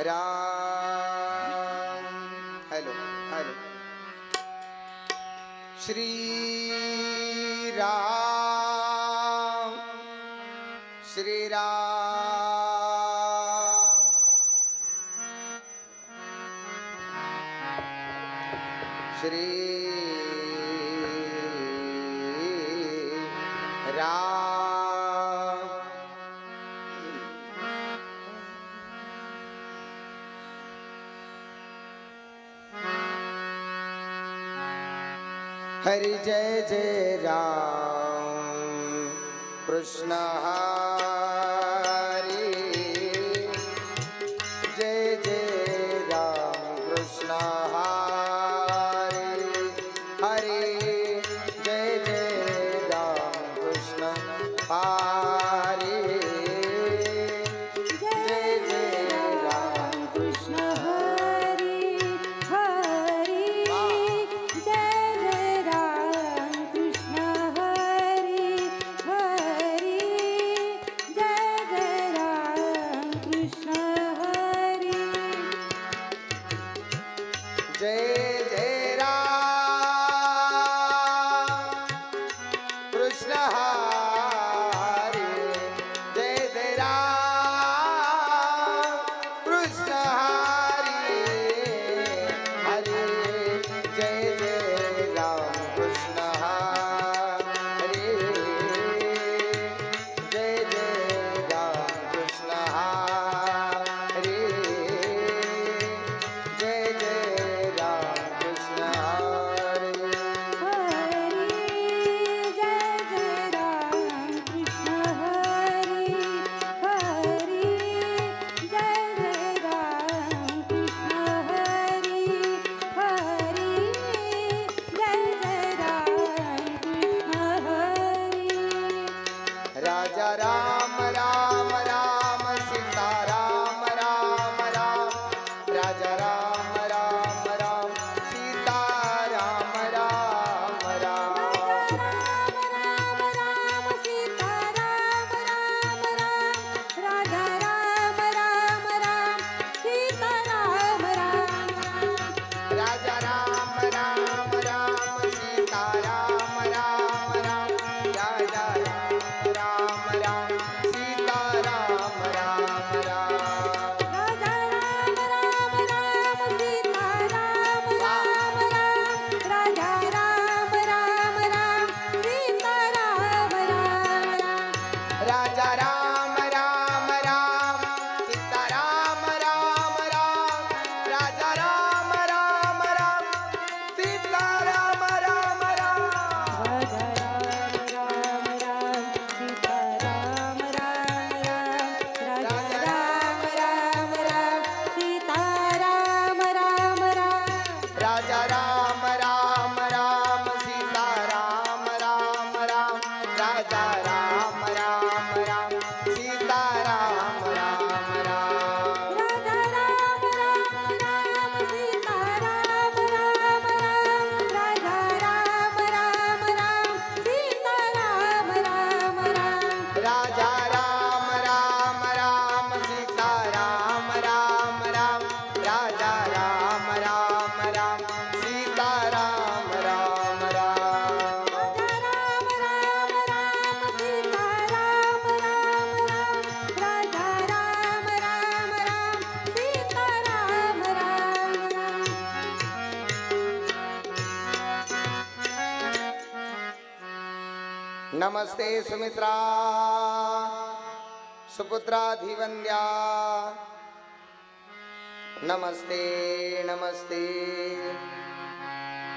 Ram hello hello Shri Ram Shri Ram Shri Ram Hari जय जय राम कृष्ण हरि जय जय राम कृष्ण हरि हरि जय जय राम कृष्ण हरि जय जय राम कृष्ण हरि हरि जय जय राम कृष्ण हरि हरि जय जय राम कृष्ण हरि जय जय राम कृष्ण हरि जय जय राम कृष्ण हरि हरि जय जय राम कृष्ण हरि जय जय राम कृष्ण हरि जय जय राम कृष्ण हरि हरि जय जय राम कृष्ण हरि हरि जय जय राम कृष्ण हरि हरि जय जय राम कृष्ण हरि राजा राम राम राम सीता राम राम राम राजा राम राम राम सीता राम राम राम राम राम सीता राम राम राम राजा राम राम राम सीता राम राम राजा राम राम राम सीता राम राम राम राजा राम राम राम सीता राम राम राम राजा राम राम राम सीता राम राम राम राजा राम राम राम सीता राम राम राजा राम राम राम सीता राम राम राम राजा राम राम राम सीता राम राम राम राजा राम राम राम सीता राम राम राम राजा राम राम राम सीता राम राम राम राजा राम राम राम सीता राम राम राम राजा राम राम राम सीता राम राम राम राजा राम राम राम सीता राम राम राम राजा राम राम राम सीता राम राम राम राजा राम राम राम सीता राम राम राम राजा राम राम राम सीता राम राम राम राजा राम राम राम सीता राम राम राम राजा राम राम राम सीता राम राम राम नमस्ते सुमित्रा सुपुत्राधिवन्द्या नमस्ते नमस्ते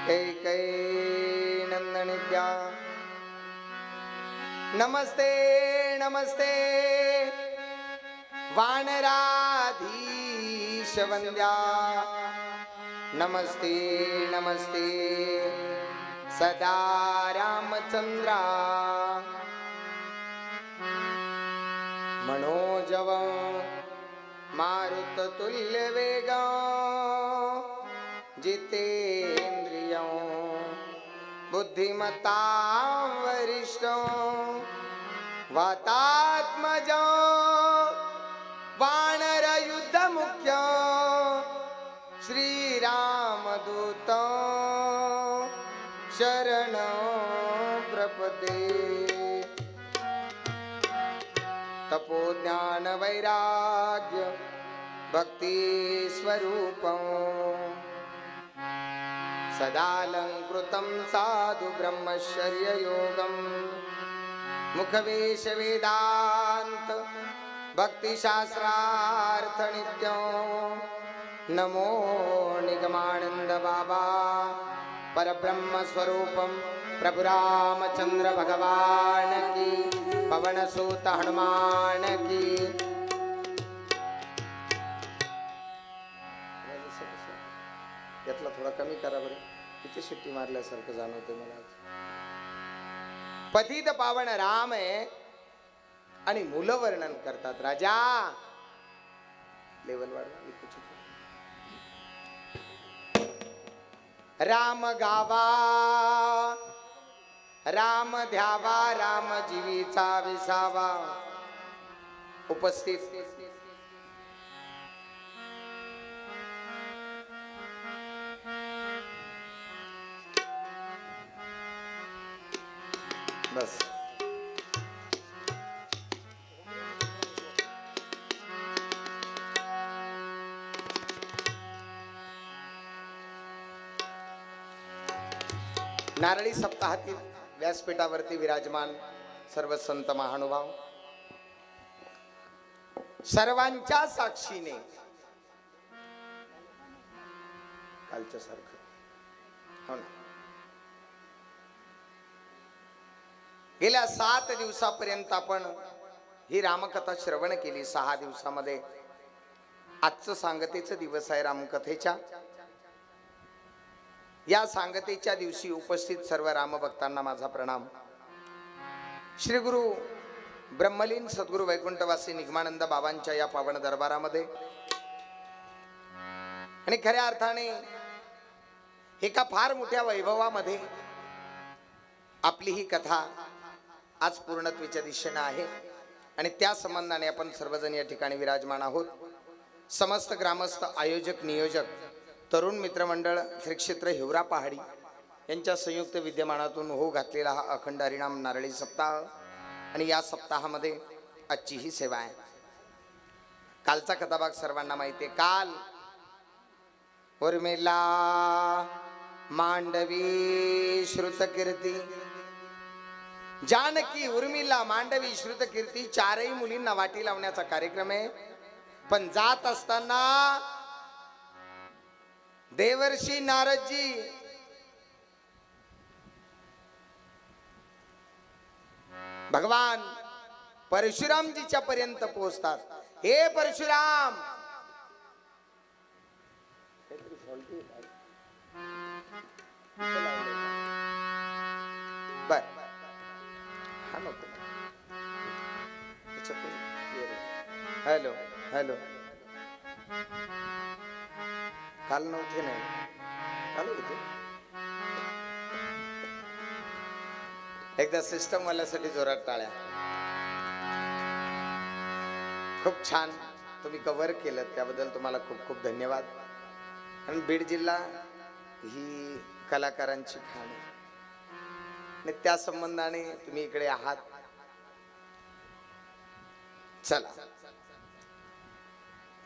कैकेयी नंदनिद्या नमस्ते नमस्ते वानराधीश वन्द्या नमस्ते नमस्ते सदा रामचंद्रा मनोजव मारुततुल्य वेग जितेन्द्रिय बुद्धिमता वरिष्ठ वातात्मज वानर युद्ध मुख्य श्रीरामदूत शरण प्रपदे तपो ज्ञान वैराग्य भक्ति स्वरूपं सदालंकृतं साधु ब्रह्मचर्य योगं मुखवेश वेदांत भक्ति शास्त्रार्थ नित्यं नमो निगमानंद बाबा परब्रह्म स्वरूपम प्रभु रामचंद्र भगवान की पवन सूत हनुमान की। यातला थोडा कमी करा बरं, किती शिट्टी मारल्यासारखं जाणवते मला। पतित पावन राम आहे आणि मुलं वर्णन करतात। राजा लेवल वाढवा। राम गावा राम ध्यावा राम जीवीचा विसावा। उपस्थित बस नारळी सप्ताहातील व्यासपीठावरती विराजमान सर्व संत महानुभाव, सर्वांच्या साक्षीने कालच्या सारखं हो ना, गेल्या 7 दिवसापर्यंत आपण ही रामकथा श्रवण केली। 6 दिवसामध्ये आजचं सांगतेचा दिवस आहे रामकथेच्या। या सांगतेच्या दिवशी उपस्थित सर्व रामभक्तांना माझा प्रणाम। श्री गुरु ब्रह्मलीन सद्गुरु वैकुंठवासी निगमानंद बाबांच्या या पावन दरबारामध्ये आणि खऱ्या अर्थाने एका फार मोठ्या वैभवामध्ये आपली ही कथा आज पूर्णत्वाच्या दिशेने आहे आणि त्या संबंधाने आपण सर्वजण या ठिकाणी विराजमान आहोत। समस्त ग्रामस्थ, आयोजक, नियोजक, तरुण मित्रमंडळ, श्री क्षेत्र हिवरा पहाडी यांच्या संयुक्त विद्यमानातून हो घातलेला हा अखंड हरिनाम नारळी सप्ताह आणि या सप्ताहामध्ये आजची ही सेवा आहे। कालचा कथाभाग सर्वांना माहिती आहे। काल उर्मिला मांडवी श्रुतकीर्ती, जानकी, उर्मिला, मांडवी, श्रुतकीर्ती 4ही मुलींना वाटी लावण्याचा कार्यक्रम आहे। पण जात असताना देवर्षी नारदजी भगवान परशुरामजीच्या पर्यंत पोहोचतात। हे परशुराम, बर हा नको, हॅलो हॅलो, काल नव्हते, नाही काल होते। एकदा सिस्टम वाल्यासाठी जोरात टाळ्या। खूप छान तुम्ही कव्हर केलं, त्याबद्दल तुम्हाला खूप खूप धन्यवाद। कारण बीड जिल्हा ही कलाकारांची खाण आहे आणि त्या संबंधाने तुम्ही इकडे आहात। चला,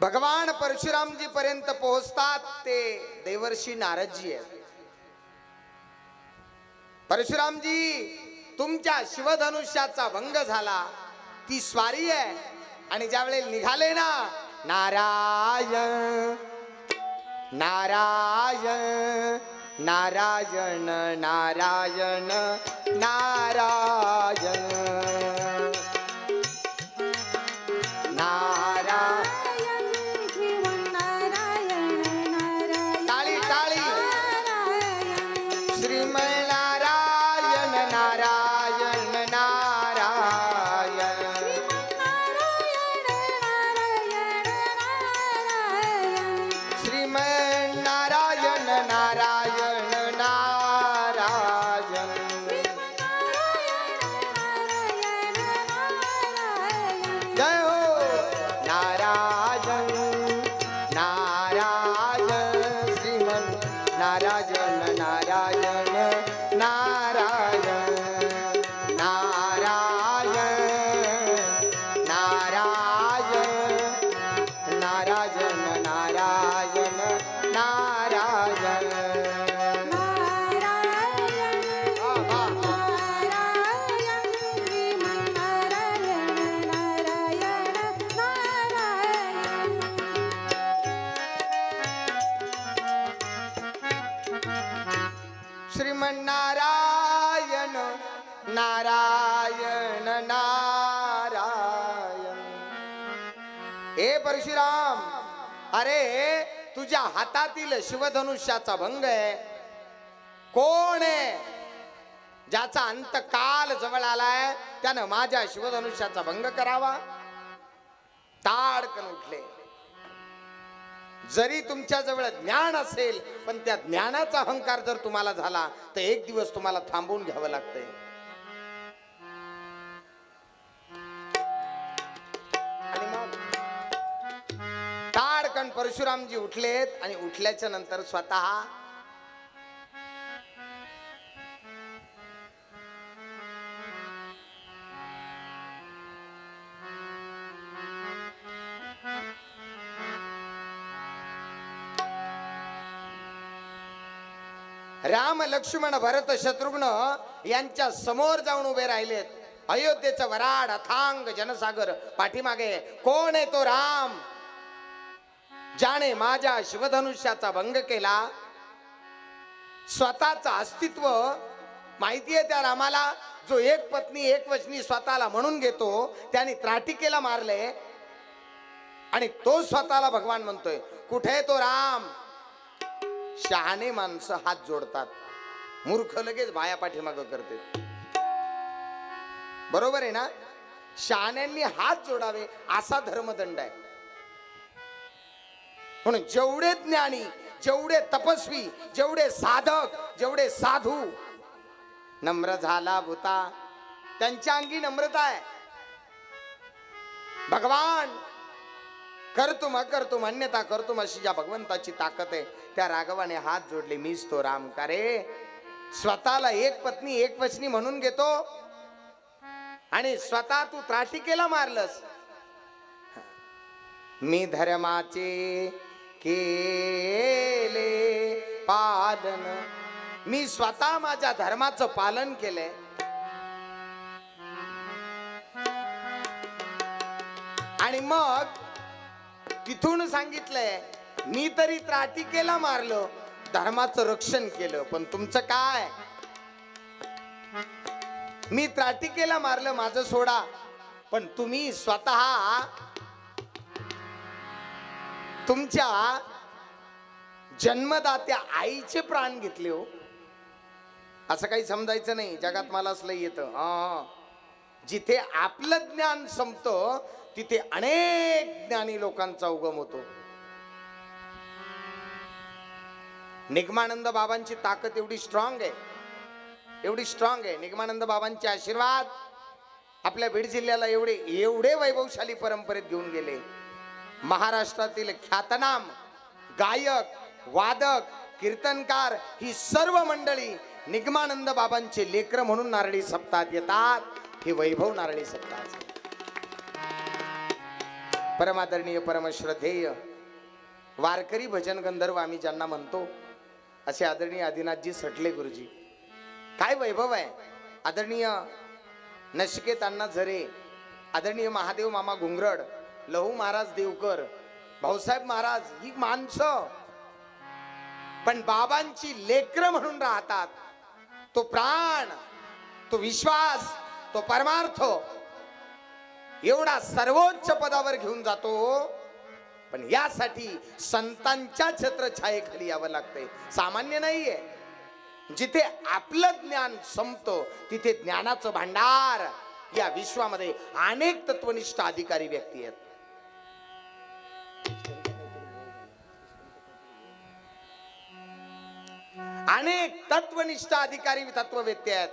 भगवान परशुरामजी पर्यंत पोहोचतात ते देवर्षी नारदजी आहेत। परशुरामजी, तुमच्या शिवधनुष्याचा भंग झाला, ती स्वारी आहे आणि ज्यावेळी निघाले ना, नारायण नारायण नारायण नारायण नारायण ए परशुराम, अरे तुझ्या हातातील शिवधनुष्याचा भंग आहे. कोण आहे? ज्याचा अंतकाल जवळ आलाय त्यानं माझ्या शिवधनुष्याचा भंग करावा. ताडकन उठले. जरी तुमच्या जवळ ज्ञान असेल पण त्या ज्ञानाचा अहंकार जर तुम्हाला झाला तर एक दिवस तुम्हाला थांबवून घ्यावं लागतंय. आणि मग ताडकन परशुरामजी उठलेत आणि उठल्याच्या नंतर स्वतः राम लक्ष्मण भरत शत्रुघ्न यांच्या समोर जाऊन उभे राहिलेत. अयोध्येचं वराड अथांग जनसागर पाठीमागे. कोण आहे तो राम ज्याने माझ्या शिवधनुष्याचा भंग केला? स्वतःचं अस्तित्व माहितीये त्या रामाला, जो एक पत्नी एक वचनी स्वतःला म्हणून घेतो. त्याने त्राटिकेला मारले आणि तो स्वतःला भगवान म्हणतोय. कुठे आहे तो राम? शहाणे माणसं हात जोडतात, मूर्ख लगेच भाया पाठीमागं करते. बरोबर आहे ना? शहाण्यांनी हात जोडावे असा धर्मदंड आहे. म्हणून जेवढे ज्ञानी, जेवढे तपस्वी, जेवढे साधक, जेवढे साधू नम्र झाला भूता, त्यांच्या अंगी नम्रता आहे. भगवान करतुम अकर्तुम अन्यथा करतुम अशी ज्या भगवंताची ताकद आहे त्या राघवाने हात जोडले. मीच तो राम का रे? स्वतःला एक पत्नी एक वचनी म्हणून घेतो आणि स्वतः तू त्राटिकेला मारलंस. मी धर्माचे केले पालन, मी स्वतः माझ्या धर्माचं पालन केलंय. आणि मग तिथून सांगितलंय मी तरी त्राटिकेला मारलं, धर्माचं रक्षण केलं. पण तुमचं काय? मी त्राटिकेला मारलं माझं सोडा, पण तुम्ही स्वतः तुमच्या जन्मदात्या आईचे प्राण घेतले हो. असं काही समजायचं नाही. जगात मला असलं येतं. जिथे आपलं ज्ञान संपतं तिथे अनेक ज्ञानी लोकांचा उगम होतो. निगमानंद बाबांची ताकद एवढी स्ट्रॉंग आहे, एवढी स्ट्रॉंग आहे. निगमानंद बाबांचे आशीर्वाद आपल्या बीड जिल्ह्याला एवढे वैभवशाली परंपरेत घेऊन गेले. महाराष्ट्रातील ख्यातनाम गायक, वादक, कीर्तनकार ही सर्व मंडळी निगमानंद बाबांचे लेकर म्हणून नारळी सप्ताहात येतात. हे वैभव नारळी सप्ताहात. परमादरणीय परमश्रद्धेय वारकरी भजन गंधर्व आम्ही ज्यांना म्हणतो असे आदरणीय आदिनाथजी सटले गुरुजी. काय वैभव आहे. आदरणीय नचिकेत अण्णा झरे, आदरणीय महादेव मामा घुंगरड, लहू महाराज देवकर, भाऊसाहेब महाराज, ही माणसं पण बाबांची लेकरं म्हणून राहतात. तो प्राण, तो विश्वास, तो परमार्थ एवढा सर्वोच्च पदावर घेऊन जातो. पण यासाठी संतांच्या छत्रछायेखाली यावं लागतंय. सामान्य नाहीये. जिथे आपलं ज्ञान संपतो तिथे ज्ञानाचं भांडार या विश्वामध्ये अनेक तत्वनिष्ठ अधिकारी व्यक्ती आहेत. अनेक तत्वनिष्ठ अधिकारी तत्ववेत्ते आहेत.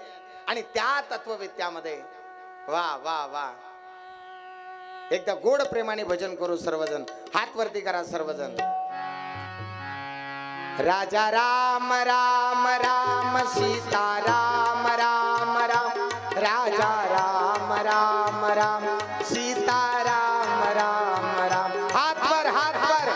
आणि त्या तत्ववेत्यामध्ये वा वा वा एकदा गोड प्रेमाने भजन करू सर्वजण. हात वरती करा सर्वजण. राजा राम राम राम सीता राम राम राम, राजा राम राम राम सीता राम राम राम. हात वर, हात वर.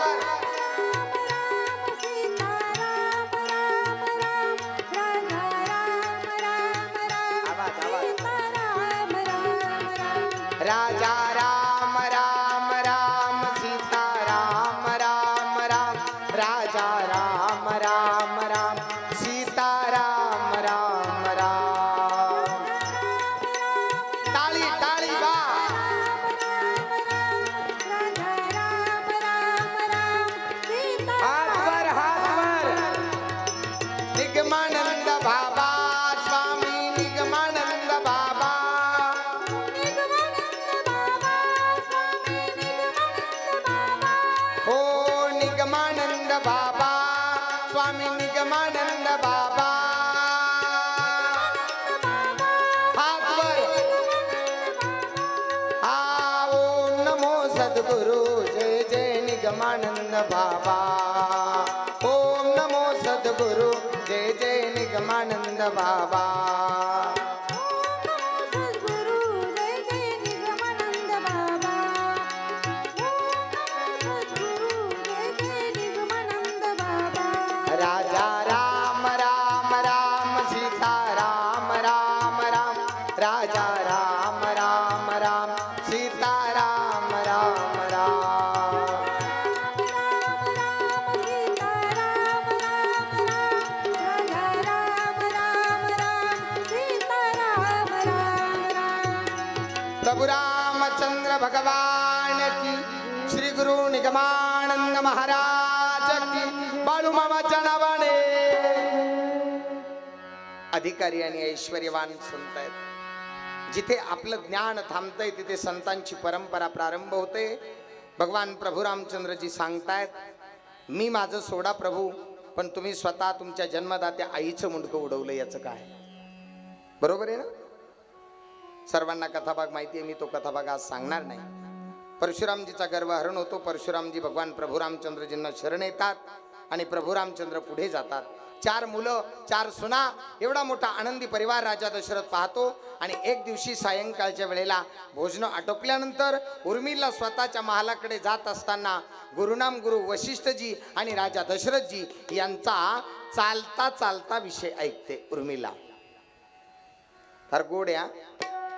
राजा राम राम राम सीता राम राम राम, राजा राम राम राम सीता राम राम सद्गुरु जय जय निगमानंद बाबा. ओम नमो सद्गुरु जय जय निगमानंद बाबा. सद्गुरु जय जय निगमानंद बाबा. सद्गुरु जय जय निगमानंद बाबा. राजा राम राम राम सीता राम राम राम. राजा राम राम राम सीता राम राम राम. प्रभु रामचंद्र भगवान की, श्री गुरु निगमानंद महाराज की. बाळू मामाच्या नावाने अधिकारी आणि ऐश्वर्यवान संत आहेत. जिथे आपलं ज्ञान थांबतंय तिथे संतांची परंपरा प्रारंभ होते. भगवान प्रभू रामचंद्रजी सांगतायत, मी माझं सोडा प्रभू, पण तुम्ही स्वतः तुमच्या जन्मदात्या आईचं मुंडकं उडवलं, याचं काय? बरोबर आहे ना? सर्वांना कथाभाग माहिती आहे, मी तो कथाभाग आज सांगणार नाही. परशुरामजीचा गर्वहरण होतो. परशुरामजी भगवान प्रभू रामचंद्रजींना शरण येतात आणि प्रभू रामचंद्र पुढे जातात. 4 मुलं 4 सुना, एवढा मोठा आनंदी परिवार राजा दशरथ पाहतो. आणि एक दिवशी सायंकाळच्या वेळेला भोजन आटोपल्यानंतर उर्मिला स्वतःच्या महालाकडे जात असताना गुरुनाम गुरु वशिष्ठजी आणि राजा दशरथजी यांचा चालता चालता विषय ऐकते. उर्मिला फार गोड्या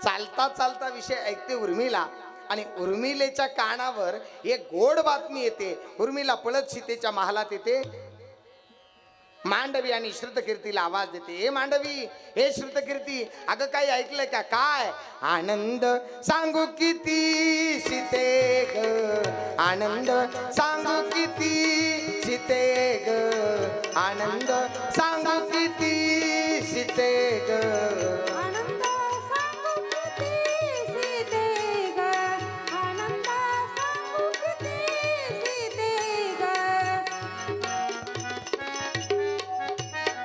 चालता चालता विषय ऐकते उर्मिला. आणि उर्मिलेच्या कानावर एक गोड बातमी येते. उर्मिला पळत सीतेच्या महालात येते. मांडवी आणि श्रुतकीर्तीला आवाज देते, हे मांडवी, हे श्रुतकीर्ती, अगं काही ऐकलंय का? काय आनंद सांगू किती सीते ग, आनंद सांगू किती सीते ग, आनंद सांगू किती सीते ग. आनंद सांगू किती सीते ग, आनंद सांगू किती सीते ग.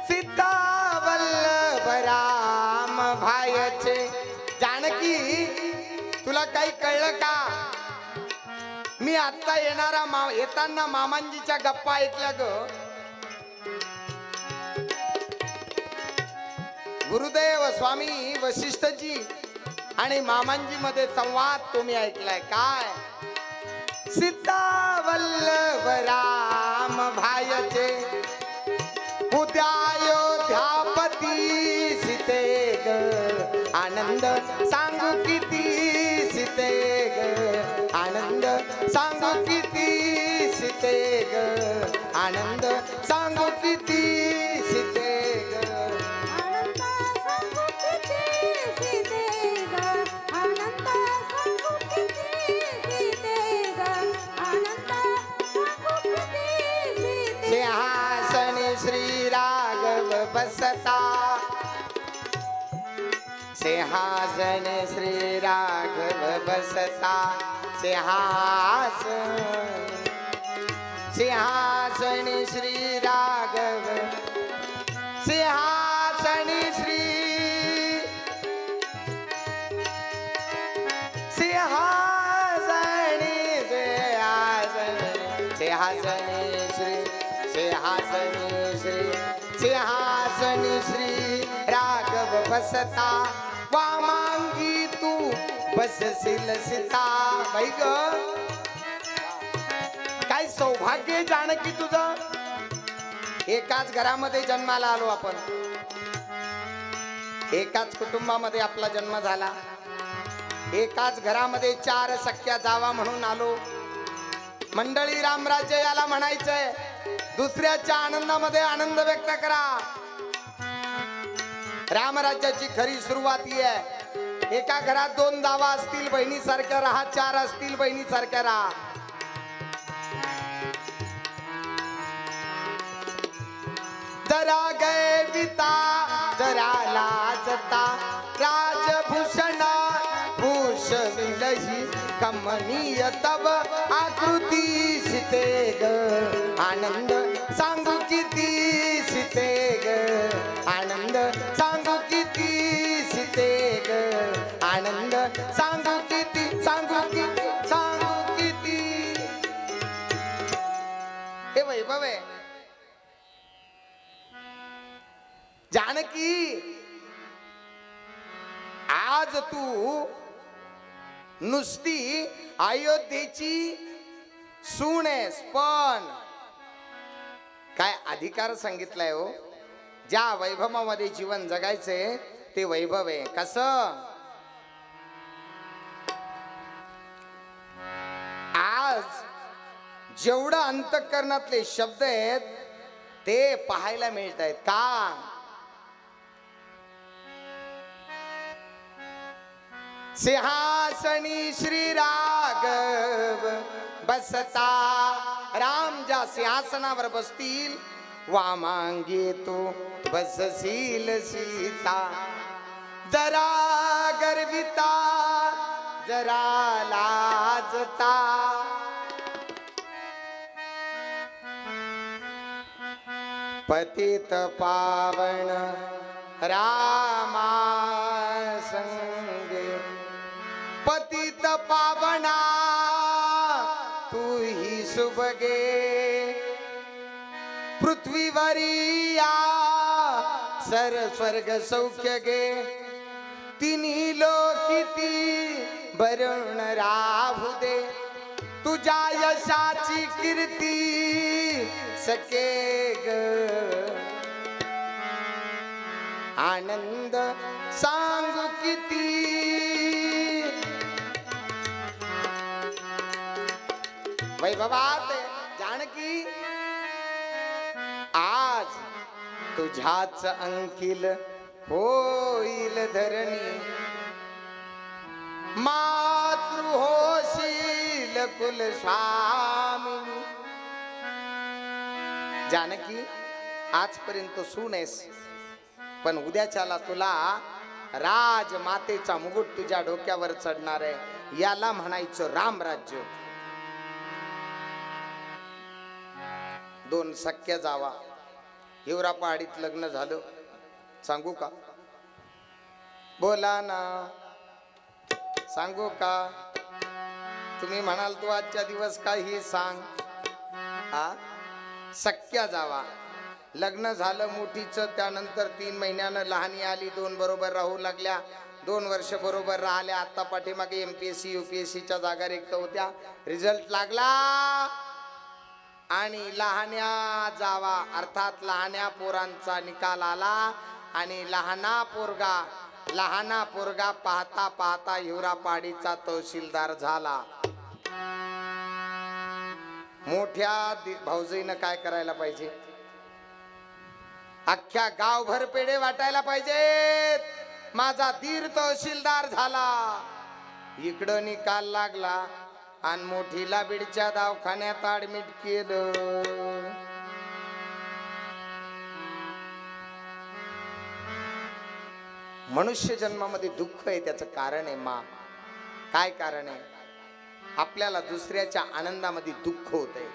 सीता वल्लभ राम भायचे. जानकी, तुला काही कळलं का? मी आता येताना मामांजीच्या गप्पा ऐकल्या ग. गुरुदेव स्वामी वशिष्ठजी आणि मामांजी मध्ये संवाद तुम्ही ऐकलाय काय? सीता वल्लभ राम भायचे, उद्या अयोध्यापती सीते ग, आनंद सांगू किती सीते ग, आनंद सांगू किती सीते ग, आनंद सांगू किती सीते ग. आनंद सांगू किती सीते ग, आनंद सांगू किती सीते ग, आनंद सांगू किती सीते. सिंहासनी श्री राघव बसता, सिंहासन श्री राघव बसता, सिंहासन सिंहासन श्री राघव, सिंहासन श्री सिंहासन सिंहासन सिंहासन श्री सिंहासन श्री सिंहासन श्री राघव बसता, वामांगी तू बसशील सीता. बाई ग, काय सौभाग्य जानकी तुझं. एकाच घरामध्ये जन्माला आलो आपण, एकाच कुटुंबामध्ये आपला जन्म झाला, एकाच घरामध्ये 4 सख्या जावा म्हणून आलो. मंडळी, रामराज्य याला म्हणायचंय. दुसऱ्याच्या आनंदामध्ये आनंद व्यक्त करा. रामराज्याची खरी सुरुवात ही आहे. एका घरात 2 जावा असतील बहिणीसारख्या राहा, 4 असतील बहिणीसारख्या राहा. जरा गैविता जरा लाजता, राजभूषण भूषविलही, कमनीय तव आकृती सीते ग, आनंद सांगू किती सीते ग, आनंद सांगू किती सीते ग, आनंद सांगू किती सांगू किती सांगू किती वैभव आहे. जानकी, आज तू नुसती अयोध्येची सून आहेस, पण काय अधिकार सांगितलाय हो? ज्या वैभवामध्ये जीवन जगायचंय ते वैभव आहे. कसं? आज जेवढं अंतःकरणातले शब्द आहेत ते पाहायला मिळत आहेत का? सिंहासनी श्री राघव बसता, राम ज्या सिंहासनावर बसतील वामांगी तू बसशील सीता. जरा गर्विता जरा लाजता, पतित पावन रामा संगे. पतित पावना तू ही सुभगे, पृथ्वीवरी या सर स्वर्ग सौख्य गे. तिन्ही लोकिती भरून राहू दे, तुझ्या यशाची कीर्ती सके ग. आनंद सांगू किती, वैभवात जानकी, आज तुझ्याच अंकिल होईल धरणी. मातृ होशील कुल स्वामिनी. जानकी, आजपर्यंत सून आहेस, पण उद्याच्याला तुला राजमातेचा मुकुट तुझ्या डोक्यावर चढणार आहे. याला म्हणायचं रामराज्य. दोन सख्या जावा, हिवरा पहाडीत लग्न झालं. सांगू का? बोला ना, सांगू का? तुम्ही म्हणाल तू आजच्या दिवस काही सांग. हा, सख्या जावा, लग्न झालं मोठीचं. त्यानंतर 3 महिन्यानं लहानी आली. 2 बरोबर राहू लागल्या. 2 वर्ष बरोबर राहिल्या. आता पाठीमागे MPSC UPSCच्या जागा रिक्त होत्या. रिझल्ट लागला आणि लहान्या जावा अर्थात लहान्या पोरांचा निकाल आला. आणि लहाना पोरगा पाहता पाहता हिवरा पहाडीचा तहसीलदार झाला. मोठ्या भाऊजीनं काय करायला पाहिजे? अख्ख्या गावभर पेढे वाटायला पाहिजेत. माझा धीर तहसीलदार झाला. इकडं निकाल लागला आणि मोठीला बीडच्या दवाखान्यात ऍडमिट केलं. मनुष्य जन्मामध्ये दुःख आहे, त्याचं कारण आहे मा. काय कारण आहे? आपल्याला दुसऱ्याच्या आनंदामध्ये दुःख होतंय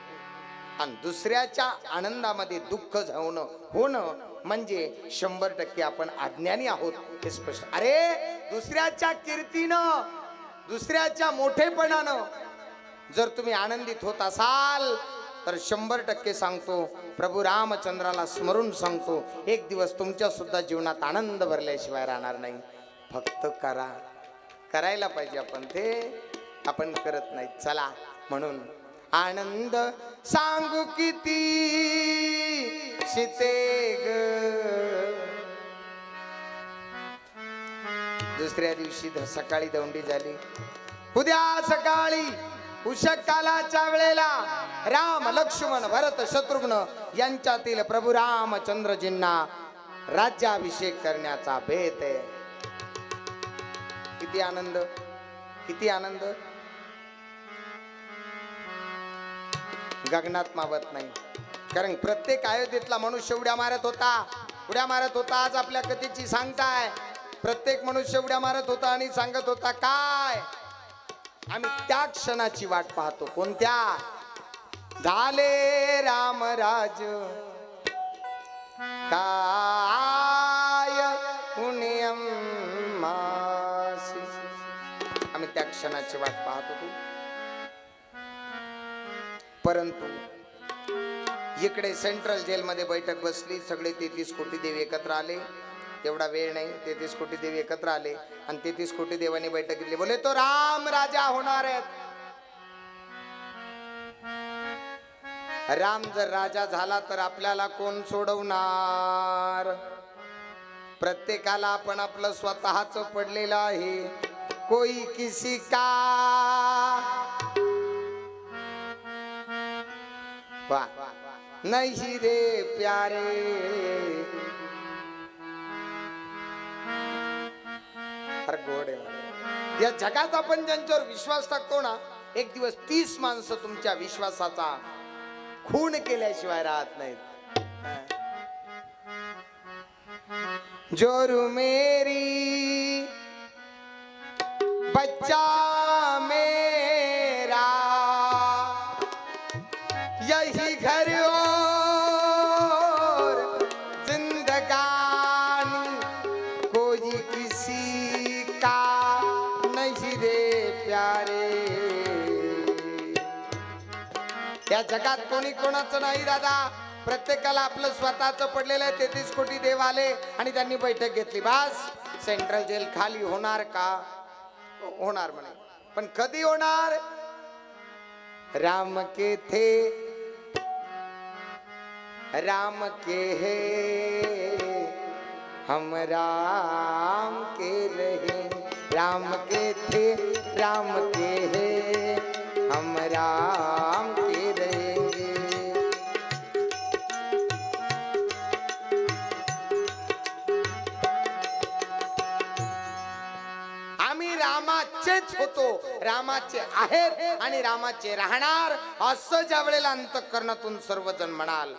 आणि दुसऱ्याच्या आनंदामध्ये दुःख होणं म्हणजे 100% आपण अज्ञानी आहोत हे स्पष्ट. अरे, दुसऱ्याच्या कीर्तीनं, दुसऱ्याच्या मोठेपणानं जर तुम्ही आनंदित होत असाल तर 100% सांगतो, प्रभू रामचंद्राला स्मरून सांगतो, एक दिवस तुमच्या सुद्धा जीवनात आनंद भरल्याशिवाय राहणार नाही. फक्त करायला पाहिजे आपण, ते आपण करत नाही. चला, म्हणून आनंद सांगू किती शिते ग. दुसऱ्या दिवशी सकाळी दौंडी झाली. उद्या सकाळी उषकालाच्या वेळेला राम लक्ष्मण भरत शत्रुघ्न यांच्यातील प्रभू रामचंद्रजींना राज्याभिषेक करण्याचा बेत आहे. किती आनंद, किती आनंद, गगनात मावत नाही. कारण प्रत्येक अयोध्येतला मनुष्य उड्या मारत होता. आज आपल्या कथेची सांगताय. प्रत्येक मनुष्य उड्या मारत होता आणि सांगत होता काय? आम्ही त्या क्षणाची वाट पाहतो. कोणत्या? झाले रामराज काय पुण्यम मासी. आम्ही त्या क्षणाची वाट पाहत होतो. परंतु इकडे सेंट्रल जेलमध्ये बैठक बसली, सगळे 33 कोटी देव एकत्र आले. एवढा वेळ नाही, 33 कोटी देव एकत्र आले आणि 33 कोटी देवांनी बैठक घेतली. बोले तो राम राजा होणार आहेत. राम जर राजा झाला तर आपल्याला कोण सोडवणार? प्रत्येकाला आपण आपलं स्वतःच पडलेलं आहे. कोई किसी का वाह नहीं रे प्यारे. अरे गोड आहे. या जगात आपण ज्यांच्यावर विश्वास टाकतो ना, एक दिवस 30 माणसं तुमच्या विश्वासाचा खून केल्याशिवाय राहत नाहीत. जोरू मेरी बच्चा मेरा यही घर और जिंदगानी कोई किसी का नहीं रे प्यारे. या जगात कोणी कोणाचं नाही दादा. प्रत्येकाला आपलं स्वतःच पडलेलं आहे. 33 कोटी देव आले आणि त्यांनी बैठक घेतली. बस सेंट्रल जेल खाली होणार का? होणार म्हणे. पण कधी होणार? राम के थे राम के है हम राम के रहे. राम के थे राम के है हम राम के रहेंगे. आम्ही रामाचेच होतो, रामाचे आहेत आणि रामाचे राहणार, असं ज्या वेळेला अंतःकरणातून सर्वजण म्हणाल.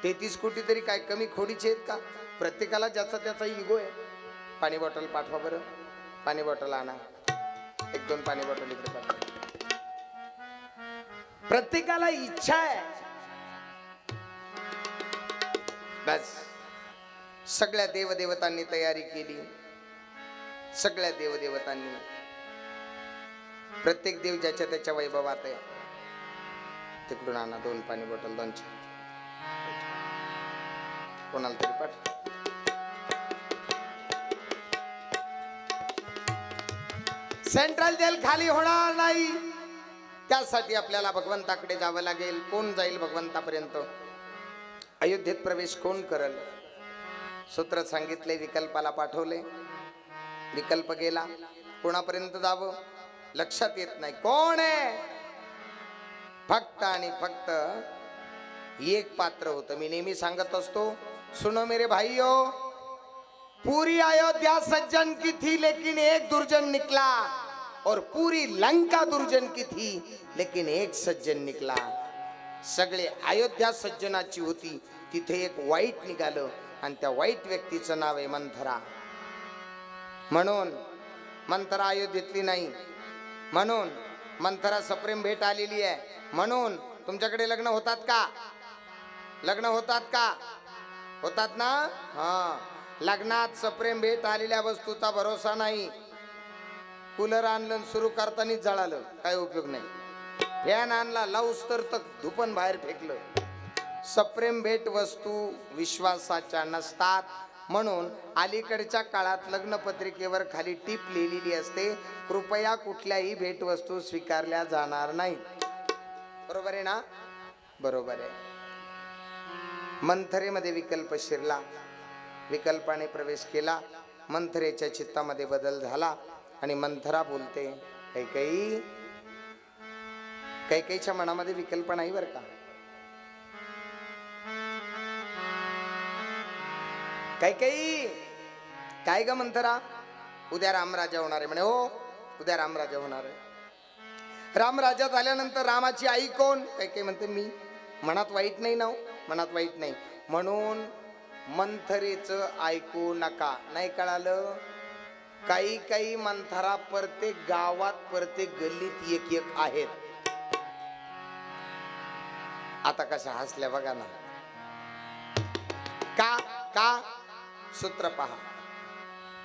33 कोटी तरी काय कमी खोडीचे आहेत का? प्रत्येकाला ज्याचा त्याचा इगो आहे. पाणी बॉटल पाठवा बरं. पाणी बॉटल आणा. 1-2 पाणी बॉटल इकडे पाठवा. प्रत्येकाला इच्छा आहे. बस सगळ्या देवदेवतांनी तयारी केली. सगळ्या देवदेवतांनी, प्रत्येक देव ज्याच्या त्याच्या वैभवात आहे. तिकडून आणा 2 पाणी बॉटल, 2 कोणाला तरी पाठ. सेंट्रल जेल खाली होणार नाही. त्यासाठी आपल्याला भगवंताकडे जावं लागेल. कोण जाईल भगवंतापर्यंत? अयोध्येत प्रवेश कोण करल? सूत्र सांगितले, विकल्पाला पाठवले. विकल्प गेला. कोणापर्यंत जावं लक्षात येत नाही. कोण आहे? फक्त आणि फक्त एक पात्र होतं. मी नेहमी सांगत असतो, सुनो मेरे भाइयों, पूरी अयोध्या सज्जन की थी लेकिन एक दुर्जन निकला, और पूरी लंका दुर्जन की थी लेकिन एक सज्जन निकला. सगळे अयोध्या सज्जनाची होती, तिथे एक वाईट निघालं आणि त्या वाईट व्यक्तीचं नाव आहे मंथरा. म्हणून मंथरा अयोध्येतली नाही. म्हणून मंथरा सप्रेम भेट आलेली आहे. म्हणून तुमच्याकडे लग्न होतात का? लग्न होतात का? होतात ना? हा. लग्नात सप्रेम भेट आलेल्या वस्तूचा भरोसा नाही. कूलर आणलं सुरू करतानाच जळालं, काय उपयोग नाही. फॅन आणला, लावूस तर धुपन बाहेर फेकलं. सप्रेम भेट वस्तू विश्वासाच्या नसतात. म्हणून अलीकडच्या काळात लग्नपत्रिकेवर खाली टीप लिहिलेली असते, कृपया कुठल्याही भेटवस्तू स्वीकारल्या जाणार नाही. बरोबर आहे ना? बरोबर आहे. मंथरेमध्ये विकल्प शिरला. विकल्पाने प्रवेश केला. मंथरेच्या चित्तामध्ये बदल झाला आणि मंथरा बोलते, कैकेयी. कैकेयीच्या मनामध्ये विकल्प नाही बरं का. कैकेयी, काय ग मंथरा? उद्या रामराजा होणार आहे म्हणे. हो, उद्या रामराजा होणार आहे. रामराजा झाल्यानंतर रामाची आई कोण? कैकेयी म्हणते मी. मनात वाईट नाही ना, मनात वाईट नाही. म्हणून मंथरेचं ऐकू नका. नाही कळालं? काही काही मंथरा प्रत्येक गावात, प्रत्येक गल्लीत एक एक आहेत. आता कशा हसल्या बघा ना. का का सूत्र पहा.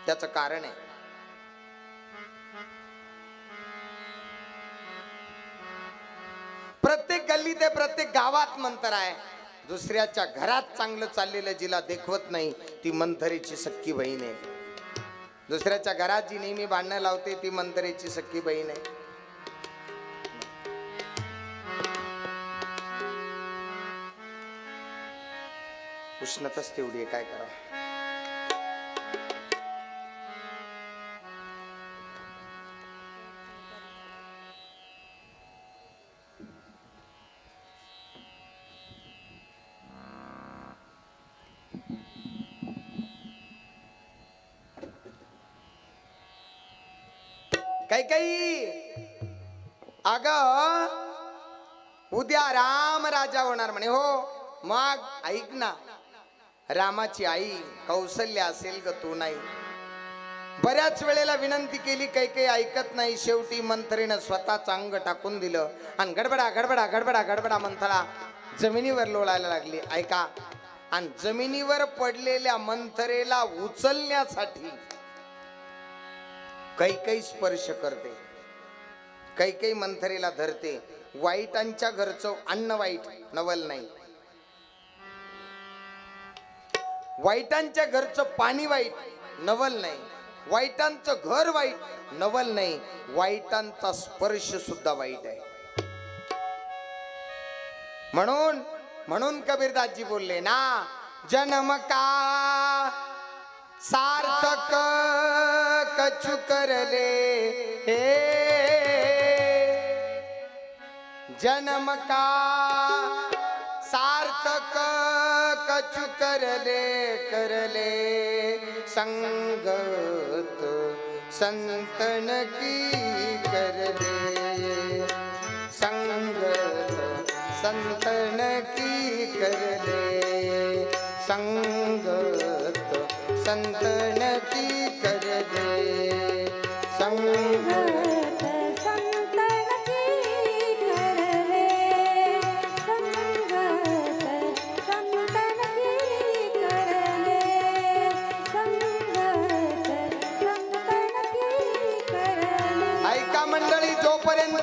त्याचं कारण आहे. प्रत्येक गल्लीत इथे प्रत्येक गावात मंत्र आहे. दुसऱ्याच्या घरात चांगलं चाललेलं जिला देखवत नाही ती मंथरेची सख्खी बहीण आहे. दुसऱ्याच्या घरात जी नेहमी भांडणं लावते ती मंथरेची सख्खी बहीण आहे. उष्णताच तेवढी आहे, काय करावं. काही काही अग उद्या राम राजा होणार म्हणे. हो मग ऐक ना, रामाची आई कौसल्य असेल ग तू नाही. बऱ्याच वेळेला विनंती केली, काही काही ऐकत नाही. शेवटी मंथरेनं स्वतःचं अंग टाकून दिलं आणि गडबडा गडबडा गडबडा गडबडा मंथरा जमिनीवर लोळायला लागली. ऐका, आणि जमिनीवर पडलेल्या मंथरेला उचलण्यासाठी काही काही स्पर्श करते, काही काही मंथरेला धरते. वाईटांच्या घरचं अन्न वाईट नवल नाही, वाईटांच्या घरचं पाणी वाईट नवल नाही, वाईटांचं घर वाईट नवल नाही, वाईटांचा स्पर्श सुद्धा वाईट आहे. म्हणून म्हणून कबीरदासजी बोलले ना, जन्म का सार्थक कछु करले, जन्म का सार्थक कछु करले, करले संगत संतन की करले, संगत संतन की करले, संगत संतन की करले, संगत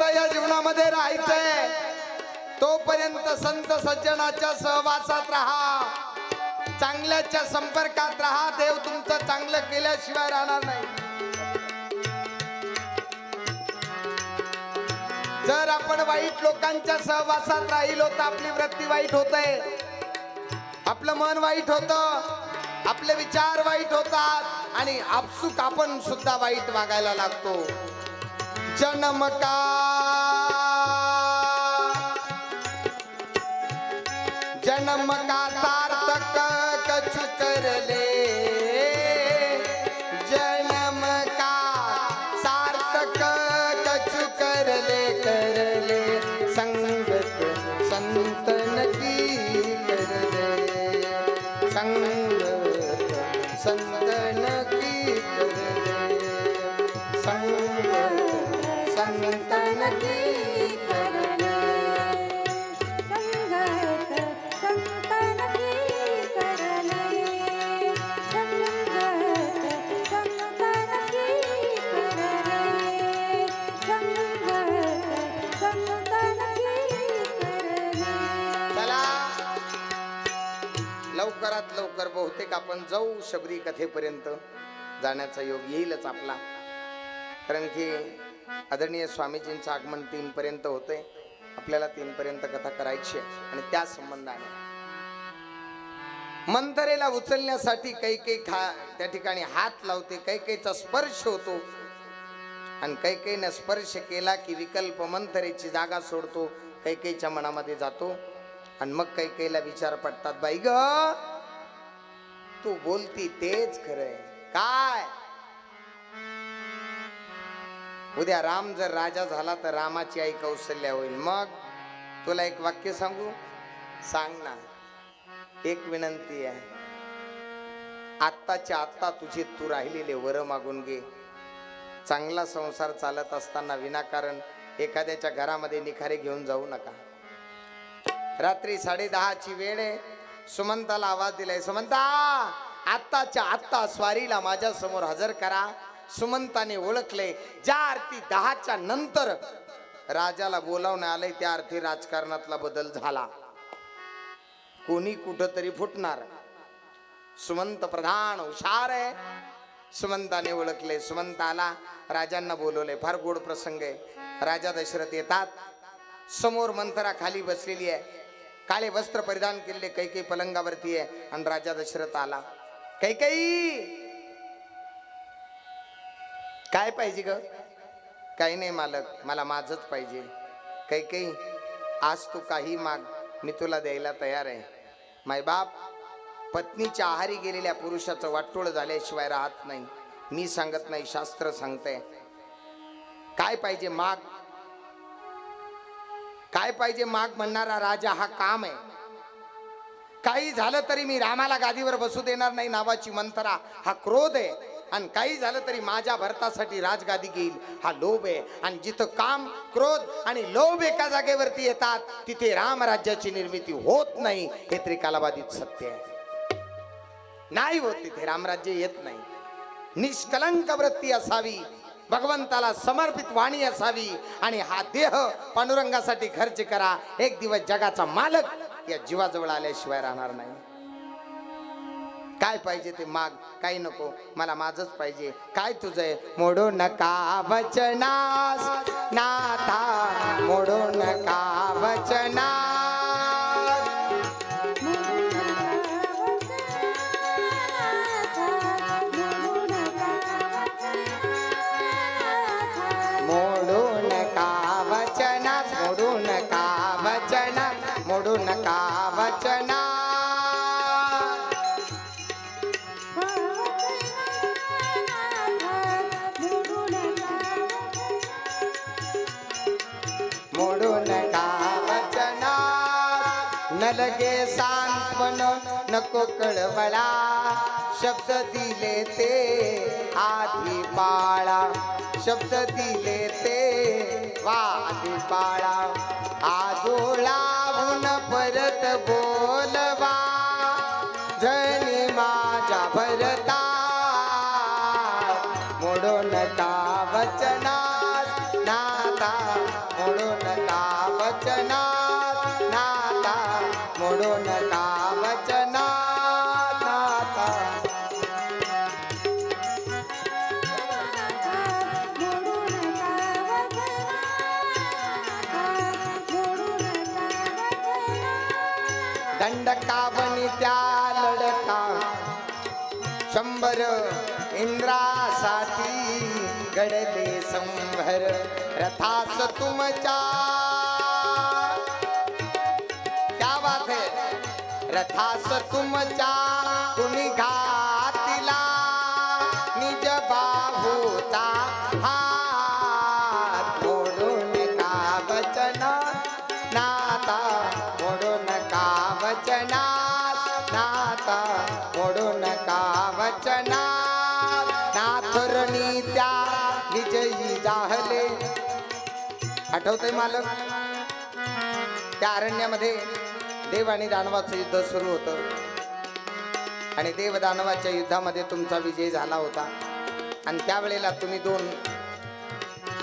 या जीवनामध्ये राहायचंय तोपर्यंत संत सज्जनाच्या सहवासात राहा, चांगल्याच्या संपर्कात राहा. देव तुमचं चांगलं केल्याशिवाय राहणार नाही. जर आपण वाईट लोकांच्या सहवासात राहिलो तर आपली वृत्ती वाईट होते, आपलं मन वाईट होतं, आपले विचार वाईट होतात आणि आपसुक आपण सुद्धा वाईट वागायला लागतो. जन्म का जन्म का सार्थक कछु करले, जन्म का सार्थक कछु करले, करले संगत संतन की करले, संगत संतन की करले, संगत संतन की करले, संगत संतन की करले, संगत संतन की करले, संगत संतन की करले. चला लवकरात लवकर बहुतेक आपण जाऊ शबरी कथेपर्यंत जाण्याचा योग येईलच आपला, कारण की आदरणीय स्वामीजींचं आगमन 3 पर्यंत होते. आपल्याला 3 पर्यंत कथा करायची आहे आणि त्या संबंधाने मंथरेला उचलण्यासाठी काही काही त्या ठिकाणी हात लावते, काही काहीचा स्पर्श होतो आणि काही काहीने स्पर्श केला की विकल्प मंथरेची जागा सोडतो, काही काहीच्या मनामध्ये जातो आणि मग काही काहीला विचार पडतात, बाई ग तू बोलती तेच खरंय काय. उद्या राम जर राजा झाला तर रामाची आई कौशल्या होईल. मग तुला एक वाक्य सांगू, सांग ना. एक विनंती आहे, आत्ताच्या आत्ता तुझे तू राहिलेले वर मागून घे. चांगला संसार चालत असताना विनाकारण एखाद्याच्या घरामध्ये निखारे घेऊन जाऊ नका. रात्री 10:30ची वेळ आहे. सुमंताला आवाज दिलाय, सुमंता आत्ताच्या आत्ता स्वारीला माझ्या समोर हजर करा. सुमंताने ओळखले, ज्या आरती 10च्या नंतर राजाला बोलावण्यात आलंय त्या अर्थी राजकारणातला बदल झाला. कोणी कुठंतरी फुटणार. सुमंत प्रधान हुशार आहे. सुमंताने ओळखले. सुमंत आला, राजांना बोलवले. फार गोड प्रसंग आहे. राजा दशरथ येतात. समोर मंथरा खाली बसलेली आहे. काळे वस्त्र परिधान केलेले कैकेयी पलंगावरती आहे आणि राजा दशरथ आला. कैकेयी, काय पाहिजे ग? काही नाही मालक, मला माझच पाहिजे. कैकेयी, आज तू काही माग, मी तुला द्यायला तयार आहे. मायबाप, पत्नीच्या आहारी गेलेल्या पुरुषाचं वाटोळ झाल्याशिवाय राहत नाही. मी सांगत नाही, शास्त्र सांगते. काय पाहिजे माग, काय पाहिजे माग म्हणणारा राजा हा काम आहे. काही झालं तरी मी रामाला गादीवर बसू देणार नाही नावाची मंथरा हा क्रोध आहे. आणि काही झालं तरी माझ्या भरतासाठी राजगादी घेईल हा लोभ आहे. आणि जिथं काम, क्रोध आणि लोभ एका जागेवरती येतात तिथे रामराज्याची निर्मिती होत नाही. हे त्रिकालाबाधित सत्य आहे. नाही होत, तिथे रामराज्य येत नाही. निष्कलंक वृत्ती असावी, भगवंताला समर्पित वाणी असावी आणि हा देह पांडुरंगासाठी खर्च करा. एक दिवस जगाचा मालक या जीवाजवळ आल्याशिवाय राहणार नाही. काय पाहिजे ते माग, काही नको, मला माझच पाहिजे. काय तुझं आहे? मोडू नका वचनास नाथा, मोडू नका वचनास. मोडू नका वचनास, मोडू नका वचनास, मोडू नका वचनास. मोडू नका वचनास. न लगे सांत्वन नको कळवळा, शब्द दिले ते आधी पाळा. शब्द दिले ते आधी पाळा. आजोळाहून परत बोलवा, जणी माझ्या भरता. मोडू नका वचनास नाता, मोडू नका वचनास नाता, मोडू नका वचनास नाता. दंडकावनी त्या लढका 100 इंद्रासाठी घडले संभर. रथास तुमच्या, क्या बात है, रथास तुमच्या तुम्ही घातिला निज बाहूचा हात. मोडू नका वचना नाता, मोडू नका वचनास नाता, मोडू नका वचनास. नाथरणी त्या विजयी जाहले. आठवतंय मालक, त्या अरण्यामध्ये देव आणि दानवाचं युद्ध सुरू होतं आणि देव दानवाच्या युद्धामध्ये तुमचा विजय झाला होता. आणि त्यावेळेला तुम्ही 2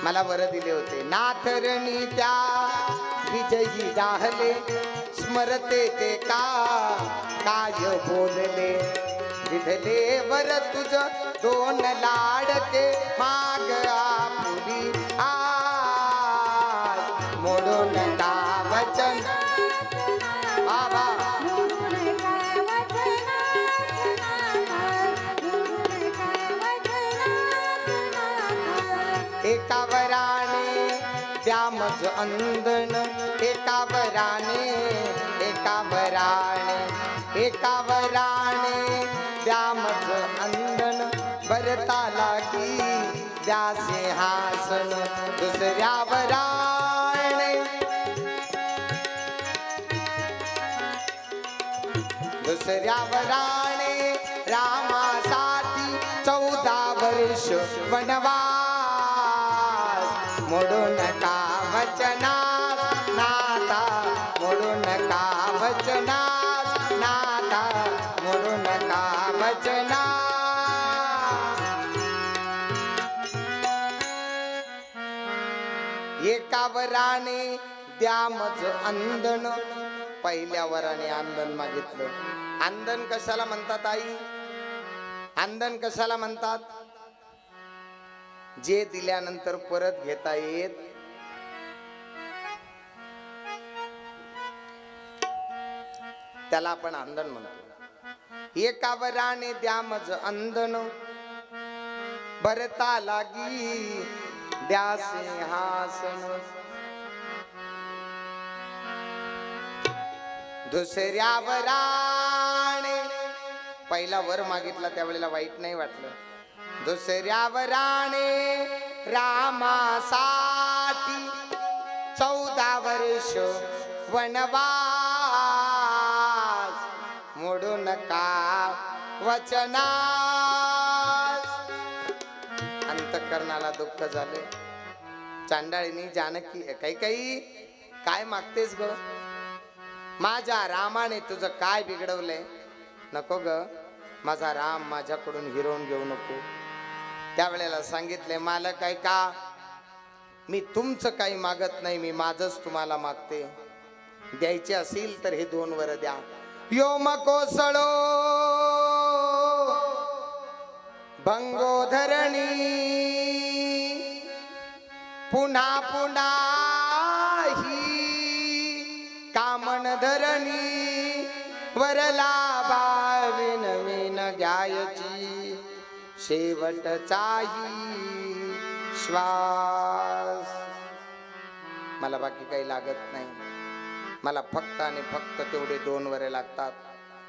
मला वर दिले होते. नाथरणी त्या विजयी जाहले, स्मरते ते का काय बोलले. विधले वर तुझ 2 लाडके माग आपुली आज. मोडू नका वचन बाबा. एका वराने द्या मज अंधन, एका वराने, एका वराने, एका वराने द्या मज अंधन. भरता लागी द्या सिंहासन, दुसऱ्या वराने, दुसऱ्या वराने रामासाठी 14 वर्ष वनवास. मोडू नका वचनास नाता, मोडू नका वचनास नाता, मोडू नका वचनास. एका वराने द्या मज अंधन. पहिल्या वराने अंधन मागितलं. अंधन कशाला म्हणतात आई? अंधन कशाला म्हणतात? जे दिल्यानंतर परत घेता येत त्याला आपण अंधन म्हणतो. एका वराने द्या मज अंधन, भरता लागी द्या सिंहासन. दुसऱ्या वराने, पहिला वर मागितला त्यावेळेला वाईट नाही वाटलं. दुसऱ्या वराने रामासाठी 14 वर्ष वनवास. मोडू नका वचनास. अंतःकरणाला दुःख झाले. चांडाळीनी जानकी काही काय मागतेस ग? माझ्या रामाने तुझं काय बिघडवलंय? नको ग, माझा राम माझ्याकडून हिरवून घेऊ नको. त्यावेळेला सांगितले, मालक आहे का, मी तुमचं काही मागत नाही, मी माझच तुम्हाला मागते. द्यायचे असेल तर हे 2 वर द्या. योम कोसळो भंगोधरणी, पुन्हा पुन्हा ही कामन धरणी. वरला बाविन विन घ्यायची शेवटचाही श्वास. मला बाकी काही लागत नाही. मला फक्त आणि फक्त तेवढे 2 वरे लागतात.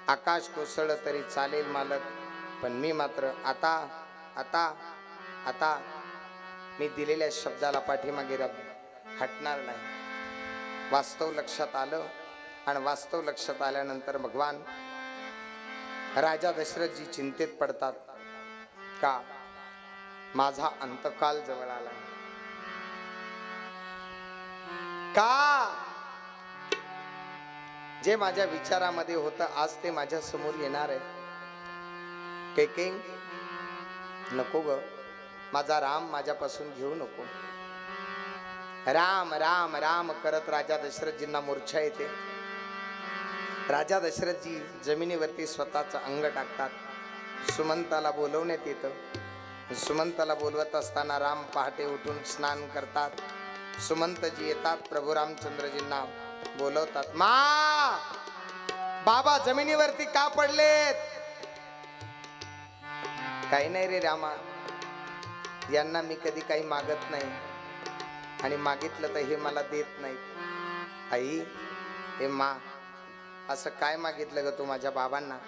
आकाश कोसळ तरी चालेल मालक, पण मी मात्र आता आता आता मी दिलेल्या शब्दाला पाठीमागे हटणार नाही. वास्तव लक्षात आलं आणि वास्तव लक्षात आल्यानंतर भगवान राजा दशरथजी चिंतेत पडतात. का? माझा अंतकाल जवळ आला. का? जे माझ्या विचारामध्ये होतं आज ते माझ्या समोर येणार आहे. कैकेयी, नको ग, माझा राम माझ्यापासून घेऊ नको. राम राम राम करत राजा दशरथजींना मूर्छा येते. राजा दशरथजी जमिनीवरती स्वतःचं अंग टाकतात. सुमंताला बोलवण्यात येतं. सुमंताला बोलवत असताना राम पहाटे उठून स्नान करतात. सुमंतजी येतात, प्रभू रामचंद्रजींना बोलवतात. मा, बाबा जमिनीवरती का पडलेत? काही नाही रे रामा, यांना मी कधी काही मागत नाही आणि मागितलं तर हे मला देत नाही. आई, हे मा, असं काय मागितलं ग तू माझ्या बाबांना,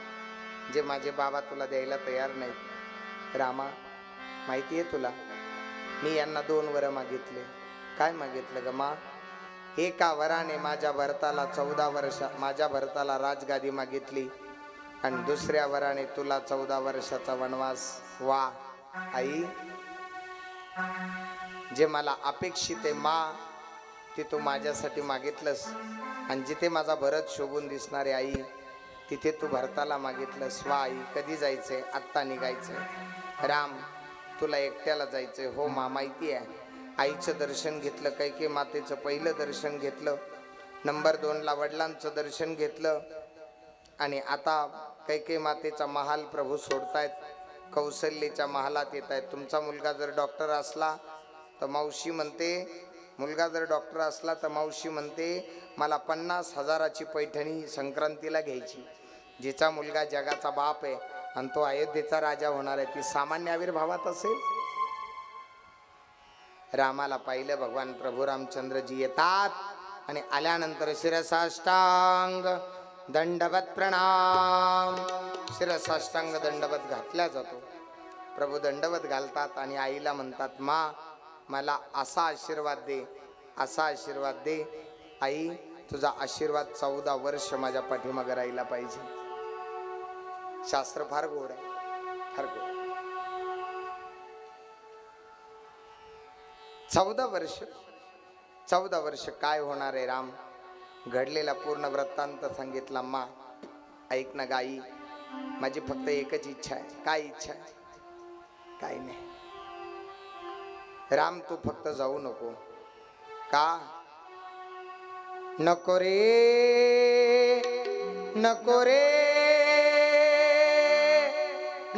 जे माझे बाबा तुला द्यायला तयार नाहीत? रामा, माहिती आहे तुला, मी यांना 2 वर मागितले. काय मागितलं ग मा? एका वराने माझ्या भरताला 14 वर्ष माझ्या भरताला राजगादी मागितली आणि दुसऱ्या वराने तुला 14 वर्षाचा वनवास. वा आई, जे मला अपेक्षित आहे मा, ते तू माझ्यासाठी मागितलंस. आणि जिथे माझा भरत शोभून दिसणारे आई, तिथे तू भरताला मागितलंस. वा आई, कधी जायचंय? आत्ता निघायचंय. राम, तुला एकट्याला जायचंय? हो मा, माहिती आहे. आईचं दर्शन घेतलं, कैकेयी मातेचं पहिलं दर्शन घेतलं. नंबर 2 ला वडिलांचं दर्शन घेतलं. आणि आता कैकेयी मातेचा महाल प्रभू सोडतायत, कौशल्याच्या महालात येत आहेत. तुमचा मुलगा जर डॉक्टर असला तर मावशी म्हणते, मुलगा जर डॉक्टर असला तर मावशी म्हणते, मला 50,000ची पैठणी संक्रांतीला घ्यायची. जिचा मुलगा जगाचा बाप आहे आणि तो अयोध्येचा राजा होणार आहे, ती सामान्य आविर्भावात असेल? रामाला पाहिलं, भगवान प्रभू रामचंद्रजी येतात आणि आल्यानंतर शिरसाष्टांग दंडवत प्रणाम. शिरसाष्टांग दंडवत घातला जातो. प्रभू दंडवत घालतात आणि आईला म्हणतात, मा, मला असा आशीर्वाद दे, असा आशीर्वाद दे. आई, तुझा आशीर्वाद 14 वर्ष माझ्या पाठीमागे राहिला पाहिजे. शास्त्र फार गोड आहे, फार गोड. 14 वर्ष काय होणार आहे राम? घडलेला पूर्ण वृत्तांत सांगितला. मा, ऐक ना गाई, माझी फक्त एकच इच्छा आहे. काय इच्छा आहे? काही नाही. राम, तू फक्त जाऊ नको. का? नको रे नको रे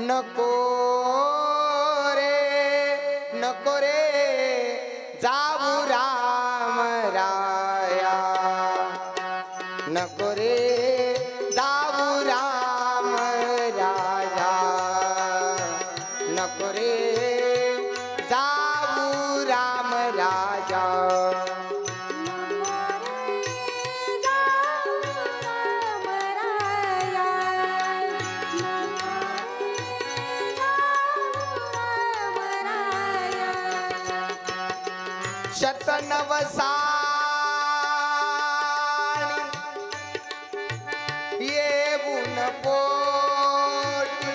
नको रे नको रे जाऊ राम राया नको रे जाऊ राम राजा नको रे जाऊ राम राजा शतनवसाणी येऊन पोटी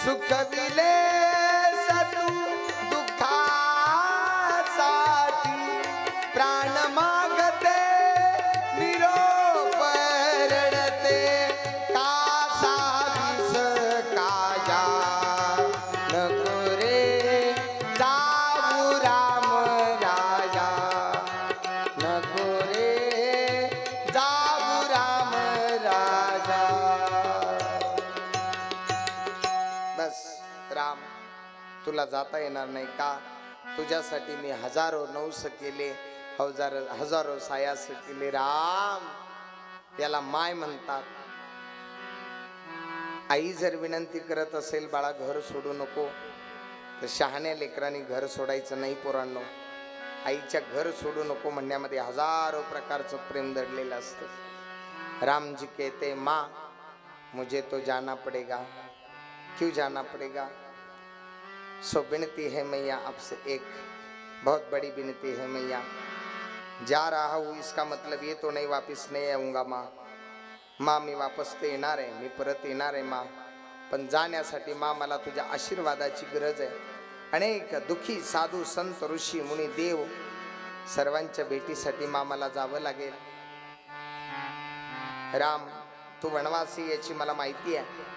सुखविले सतू दुःखासाठी प्राण मागते निरोप रडते कासा विष काजा नको रे जाऊ राम राजा नको रे जाऊ राम राजा बस राम तुला जाता येणार नाही का तुझ्यासाठी मी हजारो नवस केले हजारो सायास केले राम याला माय म्हणतात आई जर विनंती करत असेल बाळा घर सोडू नको तर शहाण्या लेकरांनी घर सोडायचं नाही पोरांनो आईच्या घर सोडू नको म्हणण्यामध्ये हजारो प्रकारचं प्रेम दडलेलं असतं राम जी कहते माँ मुझे तो जाना पड़ेगा क्यों जाना पड़ेगा सो विनती है मैया आपसे एक बहुत बड़ी विनती है मैया जा रहा हूँ इसका मतलब ये तो नहीं वापस नहीं आऊँगा माँ माँ मी वापस ते येणार आहे मी परत येणार आहे माँ पण जाण्यासाठी माँ मला तुझ्या आशीर्वादाची गरज आहे अनेक दुखी साधू संत ऋषी मुनी देव सर्वांच्या भेटीसाठी माँ मला जावं लागेल राम तू वनवासी याची मला माहिती आहे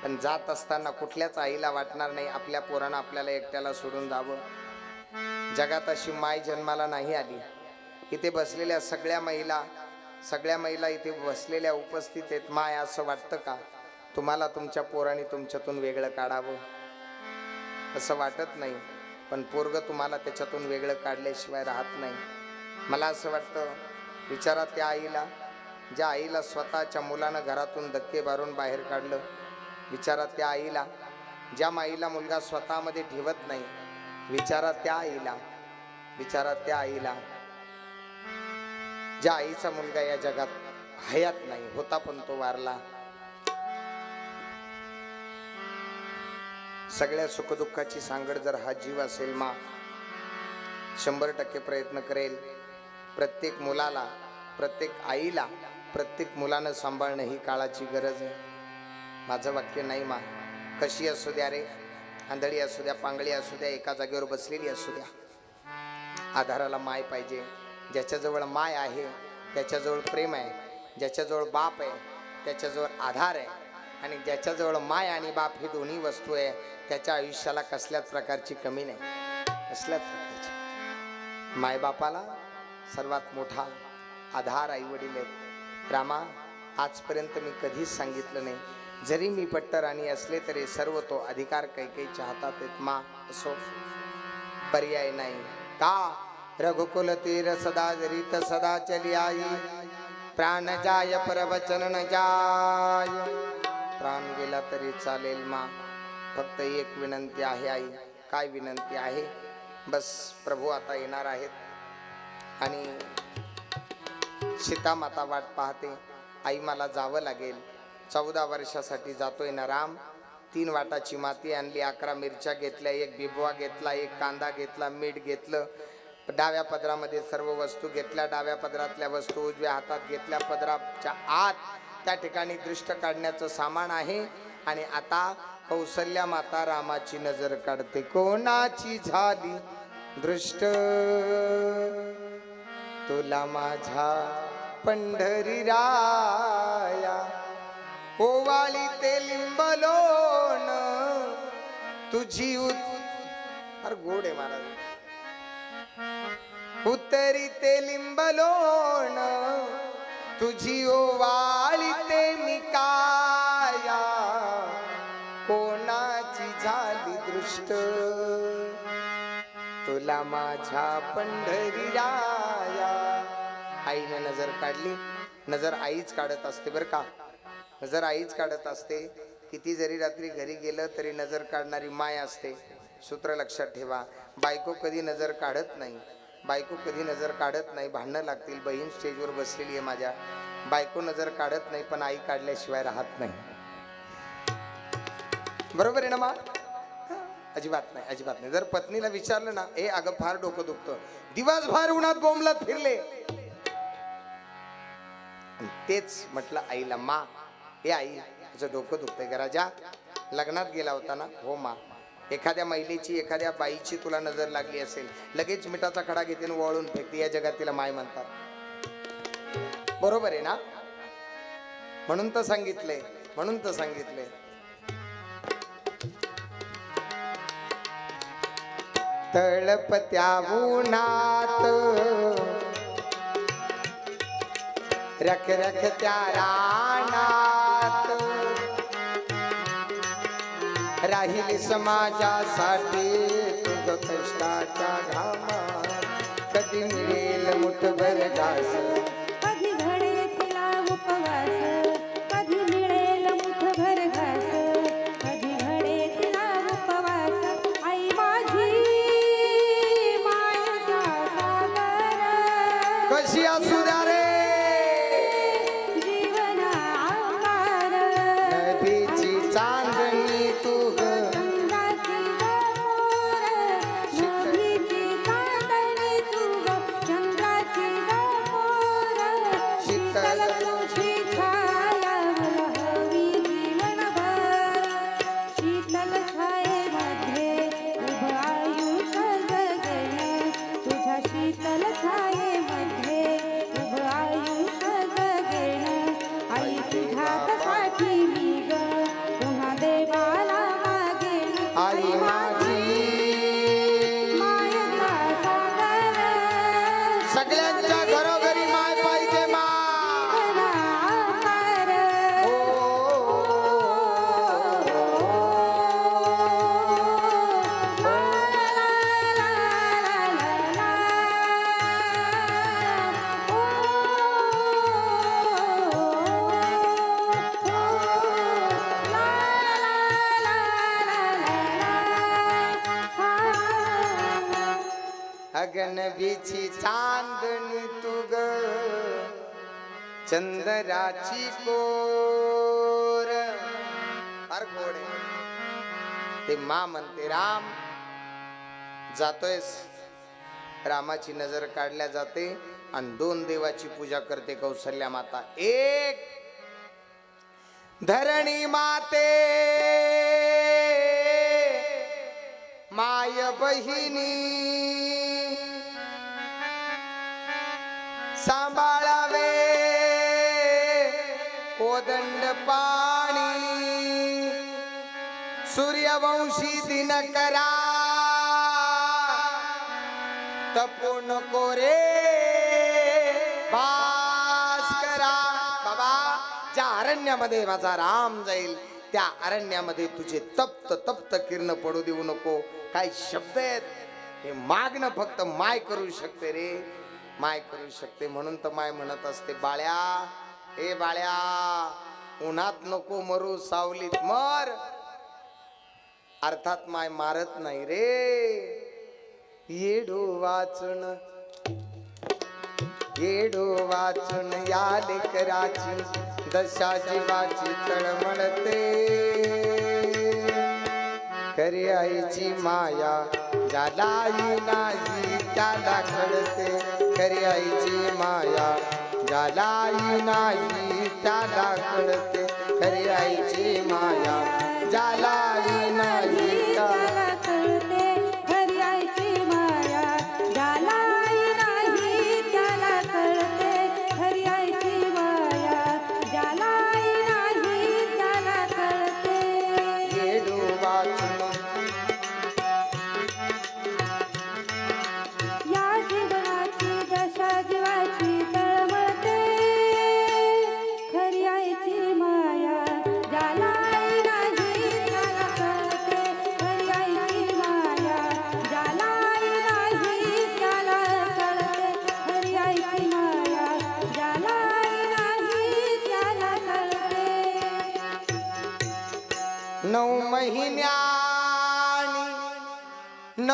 पण जात असताना कुठल्याच आईला वाटणार नाही आपल्या पोरांना आपल्याला एकट्याला सोडून जावं जगात अशी माय जन्माला नाही आली इथे बसलेल्या सगळ्या महिला इथे बसलेल्या उपस्थित आहेत माय असं वाटतं का तुम्हाला तुमच्या पोरांनी तुमच्यातून वेगळं काढावं असं वाटत नाही पण पोरग तुम्हाला त्याच्यातून वेगळं काढल्याशिवाय राहत नाही मला असं वाटतं विचारा त्या आईला ज्या आईला स्वतःच्या मुलानं घरातून धक्के मारून बाहेर काढलं विचारा त्या आईला ज्या माईला मुलगा स्वतःमध्ये ठेवत नाही विचारा त्या आईला ज्या आईचा मुलगा या जगात हयात नाही होता पण तो वारला सगळ्या सुखदुःखाची सांगड जर हा जीव असेल मा 100% प्रयत्न करेल प्रत्येक मुलाला प्रत्येक आईला प्रत्येक मुलानं सांभाळणं ही काळाची गरज आहे माझं वाक्य नाही मा कशी असू द्या रे आंधळी असू द्या पांगळी असू द्या एका जागेवर बसलेली असू द्या आधाराला माय पाहिजे ज्याच्याजवळ माय आहे त्याच्याजवळ प्रेम आहे ज्याच्याजवळ बाप आहे त्याच्याजवळ आधार आहे आणि ज्याच्याजवळ माय आणि बाप ही दोन्ही वस्तू आहे त्याच्या आयुष्याला कसल्याच प्रकारची कमी नाही कसल्याच प्रकारची मायबापाला सर्वात मोठा आधार आई वडील आहेत रामा आजपर्यंत मी कधीच सांगितलं नाही जरी मी पट्टराणी असले तरी सर्व तो अधिकार कैकेयीच्या हातात आहेत मा असो पर्याय नाही का रघुकुल तीर सदा जरीत सदा चली आई प्राण जाय परवचन न जाय प्राण गेला तरी चालेल मा फक्त एक विनंती आहे आई काय विनंती आहे बस प्रभू आता येणार आहेत आणि सीता माता वाट पाहते आई मला जावं लागेल 14 वर्षासाठी जातोय ना राम 3 वाटाची माती आणली 11 मिरच्या घेतल्या 1 बिबवा घेतला 1 कांदा घेतला मीठ घेतलं डाव्या पदरामध्ये सर्व वस्तू घेतल्या डाव्या पदरातल्या वस्तू उजव्या हातात घेतल्या पदराच्या आत त्या ठिकाणी दृष्ट काढण्याचं सामान आहे आणि आता कौसल्या माता रामाची नजर काढते कोणाची झाली दृष्ट तुला माझा पंढरी राया ओवाळी ते लिंबलोन तुझी अरे गोड आहे महाराज उतरिते लिंबलोण तुझी ओवाळीते मी काया कोणाची झाली दृष्ट तुला माझ्या पंढरी राया. आईने नजर काढली. नजर आईच काढत असते बर का. नजर आईच काढत असते. किती जरी रात्री घरी गेलं तरी नजर काढणारी माय असते. सूत्र लक्षात ठेवा. बायको कधी नजर काढत नाही. बायको कधी नजर काढत नाही. भांडणं लागतील. बहीण स्टेजवर बसलेली आहे माझ्या. बायको नजर काढत नाही पण आई काढल्याशिवाय राहत नाही. बरोबर आहे ना मा. अजिबात नाही, अजिबात नाही. जर पत्नीला विचारलं ना, ए अगं फार डोकं दुखतं, दिवसभर उन्हात बोंबलत फिरले, तेच म्हटलं आईला, मा ए आई तुझं डोकं दुखतंय का राजा? लग्नात गेला होता ना? हो मा. एखाद्या महिलेची एखाद्या बाईची तुला नजर लागली असेल, लगेच मिठाचा खडा घेते आणि वळून फेकते. या जगात तिला माय म्हणतात. बरोबर आहे ना? म्हणून तर सांगितलंय, म्हणून तर सांगितलंय. तळपत्या उन्हात रख रख त्या रानात राहिली समाजासाठी तुझ कष्टाच्या घामात. कधी मिळेल मुठभर घास, कधी घडे तिला उपवास, कधी मिळेल मुठभर घास, कधी घडे तिला उपवास. आई माझी मायेचा सागर, कशी असू द्या रे जीवन आकार. नदीची चांदणी तू ग, चंद्राची गौर, नदीची चांदणी तू ग, चंद्राची गौर. शीतल तुझी छाया मला हवी जीवनभर. शीतल छायेमध्ये उभं आयुष्य जगणं, तुझ्या शीतल छायेमध्ये उभं आयुष्य जगणं. आई तुझ्यासाठी मी ग पुन्हा देवाला मागेन. आई माझी मायेचा सागर, सगळ्यांच्या घरोघरी माय पाहिजे मा. आकार. अगनबीची चांदणी तू ग, चंद्राची कोर. फार गोड आहे. ते मा म्हणते, राम जातोयस. रामाची नजर काढल्या जाते आणि दोन देवाची पूजा करते कौसल्या माता. एक धरणी माते माय बहिणी सांभाळावे कोदंड पाणी. सूर्यवंशी दिनकरा तपोन कोरे भास्करा. बाबा ज्या अरण्यामध्ये माझा राम जाईल त्या अरण्यामध्ये तुझे तप्त तप्त किरण पडू देऊ नको. काय शब्द आहेत हे. मागणं फक्त माय करू शकते रे, माय करू शकते. म्हणून तर माय म्हणत असते, बाळ्या ए बाळ्या उन्हात नको मरू सावलीत मर. अर्थात माय मारत नाही रे. येडो वाचन येडो वाचन या लेकराची दशा जीवाची तळमळते. खरी आईची माया ज्याला नाही त्याला कळते. खरी आईची माया ज्याला नाही त्याला कळते. खरी आईची माया ज्याला नाही त्याला कळते. खरी आईची माया ज्याला नाही त्याला कळते. खरी आईची माया ज्याला नाही त्याला कळते. येडो वाचन या जीवनाची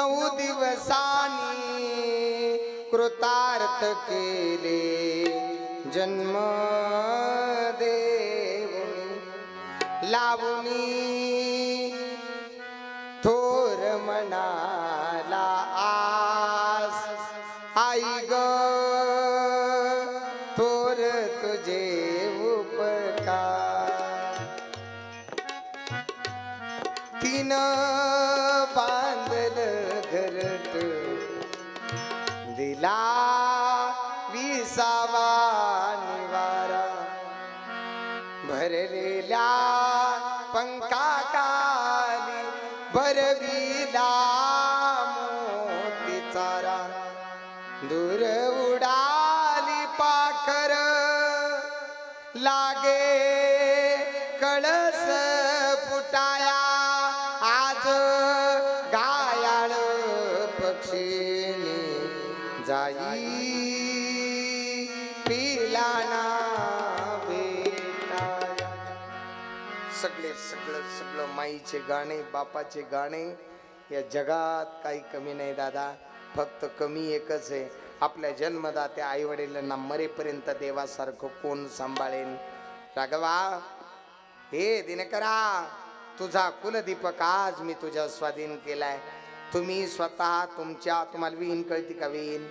9 दिवसांनी कृतार्थ केले जन्म देवनी लावणी थोर मनाला आस आई ग थोर तुझे उपकार तीन बांधल घरट दिला 20वा निवारा भरलेल्या पंखाखाली भरविला मोती चारा दूर उडाली पाखर लागे कळस फुटाया आज गायाळ पक्षीने जाई पिलाना भेटाया सगळं माईचे गाणे बापाचे गाणे या जगात काही कमी नाही दादा फक्त कमी एकच आहे आपल्या जन्मदात्या आई वडिलांना मरेपर्यंत देवासारखं कोण सांभाळेल राघवा हे दिनकरा तुझा कुलदीपक आज मी तुझ्या स्वाधीन केलाय तुम्ही स्वतः तुम्हाला विहीन कळती का विहीन